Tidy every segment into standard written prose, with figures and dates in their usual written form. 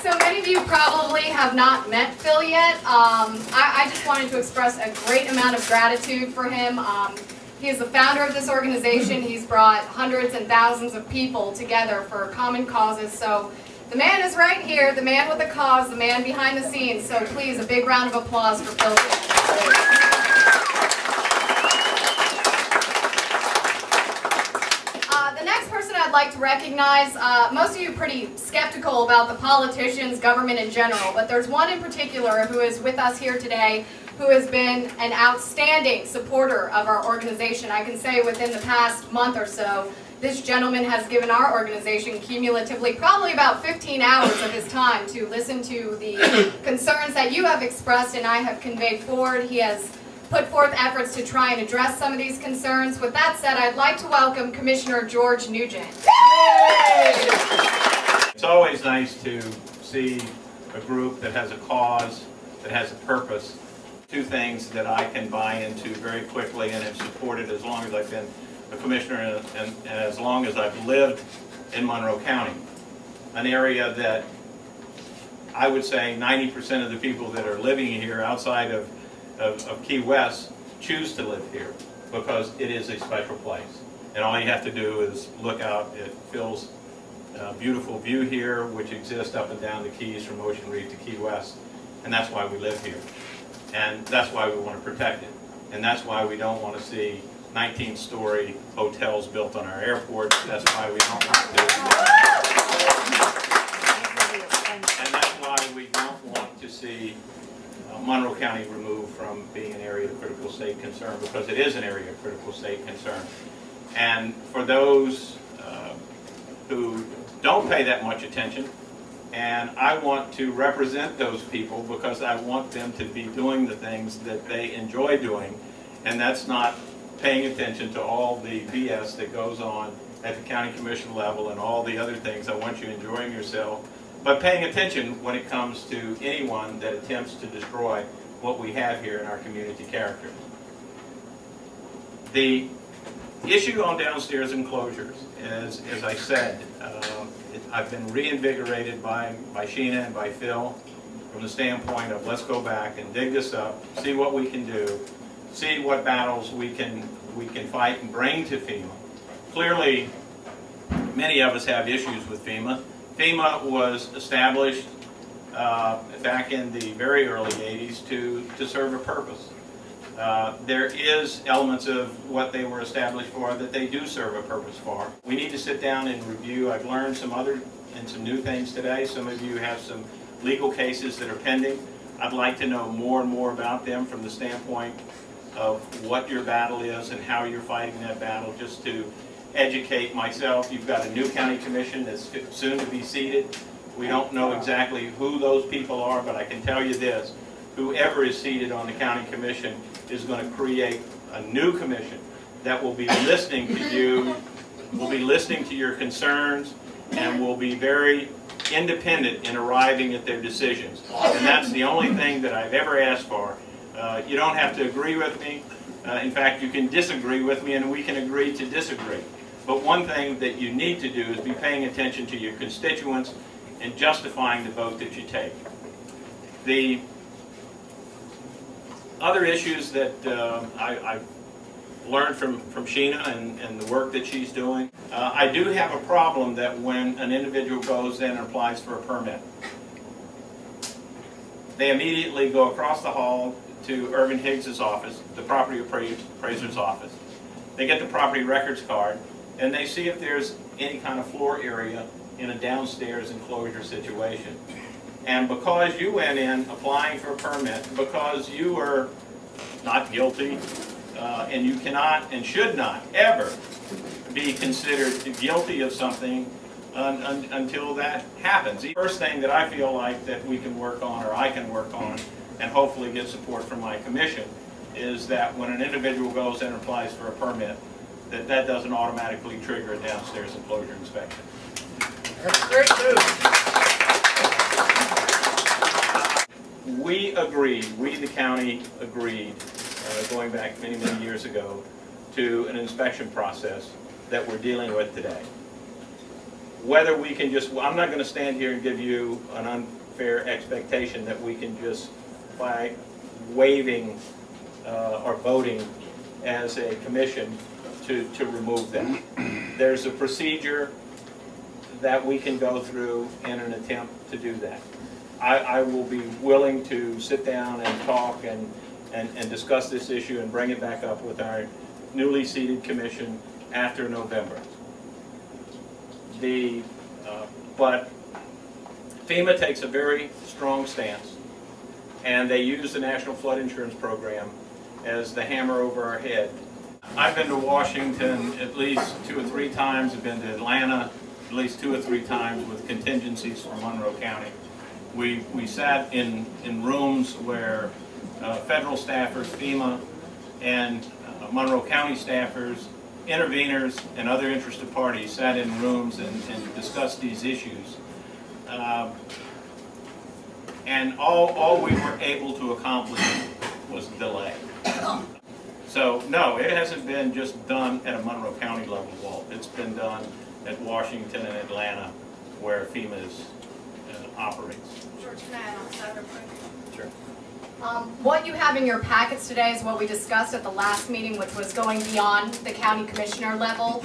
So many of you probably have not met Phil yet. I just wanted to express a great amount of gratitude for him. He is the founder of this organization. He's brought hundreds and thousands of people together for common causes. So the man is right here, the man with the cause, the man behind the scenes. So please, a big round of applause for Phil. The next person I'd like to recognize, most of you are pretty skeptical about the politicians, government in general, but there's one in particular who is with us here today who has been an outstanding supporter of our organization. I can say within the past month or so, this gentleman has given our organization cumulatively probably about 15 hours of his time to listen to the concerns that you have expressed and I have conveyed forward. He has put forth efforts to try and address some of these concerns. With that said, I'd like to welcome Commissioner George Neugent. It's always nice to see a group that has a cause, that has a purpose. Two things that I can buy into very quickly and have supported as long as I've been a commissioner and as long as I've lived in Monroe County, an area that I would say 90% of the people that are living here outside of Key West choose to live here because it is a special place. And all you have to do is look out at Phil's beautiful view here, which exists up and down the Keys from Ocean Reef to Key West, and that's why we live here. And that's why we want to protect it. And that's why we don't want to see 19-story hotels built on our airport. That's why we don't want to do it. And that's why we don't want to see Monroe County removed from being an area of critical state concern, because it is an area of critical state concern. And for those who don't pay that much attention, and I want to represent those people because I want them to be doing the things that they enjoy doing, and that's not paying attention to all the BS that goes on at the county commission level and all the other things. I want you enjoying yourself, but paying attention when it comes to anyone that attempts to destroy what we have here in our community character. The issue on downstairs enclosures is, as I said, I've been reinvigorated by Sheena and by Phil from the standpoint of let's go back and dig this up, see what we can do, see what battles we can fight and bring to FEMA. Clearly, many of us have issues with FEMA. FEMA was established back in the very early 80s to serve a purpose. There is elements of what they were established for that they do serve a purpose for. We need to sit down and review. I've learned some new things today. Some of you have some legal cases that are pending. I'd like to know more and more about them from the standpoint of what your battle is and how you're fighting that battle, just to educate myself. You've got a new county commission that's soon to be seated. We don't know exactly who those people are, but I can tell you this. Whoever is seated on the county commission is going to create a new commission that will be listening to you, will be listening to your concerns, and will be very independent in arriving at their decisions. And that's the only thing that I've ever asked for. You don't have to agree with me. In fact, you can disagree with me and we can agree to disagree. But one thing that you need to do is be paying attention to your constituents and justifying the vote that you take. The other issues that I've learned from Sheena and the work that she's doing, I do have a problem that when an individual goes in and applies for a permit, they immediately go across the hall to Irvin Higgs's office, the property appraiser's office. They get the property records card and they see if there's any kind of floor area in a downstairs enclosure situation. And because you went in applying for a permit, because you were not guilty, and you cannot and should not ever be considered guilty of something until that happens. The first thing that I feel like that we can work on, or I can work on, and hopefully get support from my commission, is that when an individual goes in and applies for a permit, that doesn't automatically trigger a downstairs enclosure inspection. That's great news. We agreed, we the county agreed, going back many, many years ago, to an inspection process that we're dealing with today. whether we can just, I'm not going to stand here and give you an unfair expectation that we can just, by waiving or voting as a commission, to remove that. There's a procedure that we can go through in an attempt to do that. I will be willing to sit down and talk and discuss this issue and bring it back up with our newly seated commission after November. But FEMA takes a very strong stance, and they use the National Flood Insurance Program as the hammer over our head. I've been to Washington at least 2 or 3 times. I've been to Atlanta at least 2 or 3 times with contingencies from Monroe County. We sat in rooms where federal staffers, FEMA, and Monroe County staffers, interveners, and other interested parties sat in rooms and discussed these issues. And all we were able to accomplish was delay. So no, it hasn't been just done at a Monroe County level, Walt. It's been done at Washington and Atlanta, where FEMA operates. George, can I add on to that real quick? Sure. What you have in your packets today is what we discussed at the last meeting, which was going beyond the county commissioner level.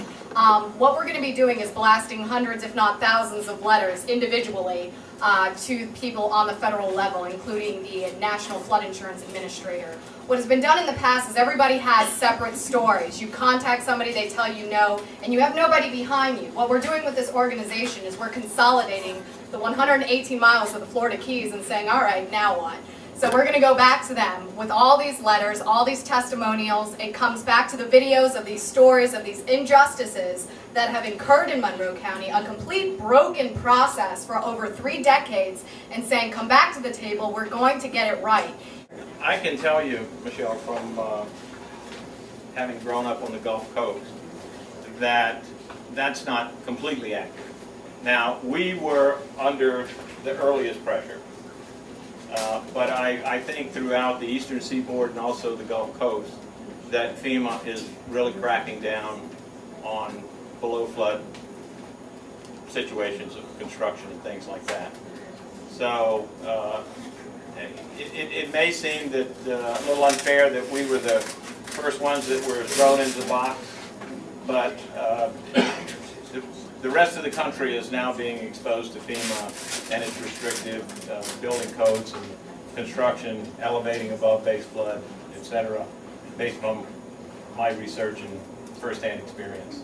What we're going to be doing is blasting hundreds, if not thousands, of letters individually to people on the federal level, including the National Flood Insurance Administrator. What has been done in the past is everybody has separate stories. You contact somebody, they tell you no, and you have nobody behind you. What we're doing with this organization is we're consolidating the 118 miles of the Florida Keys and saying, all right, now what? So we're going to go back to them with all these letters, all these testimonials. It comes back to the videos of these stories, of these injustices that have occurred in Monroe County, a complete broken process for over 3 decades, and saying, come back to the table, we're going to get it right. I can tell you, Michelle, from having grown up on the Gulf Coast, that that's not completely accurate. Now, we were under the earliest pressure. But I think throughout the Eastern Seaboard and also the Gulf Coast that FEMA is really cracking down on below flood situations of construction and things like that. So it may seem that a little unfair that we were the first ones that were thrown into the box, but the rest of the country is now being exposed to FEMA and its restrictive building codes and construction, elevating above base flood, etc., based on my research and firsthand experience.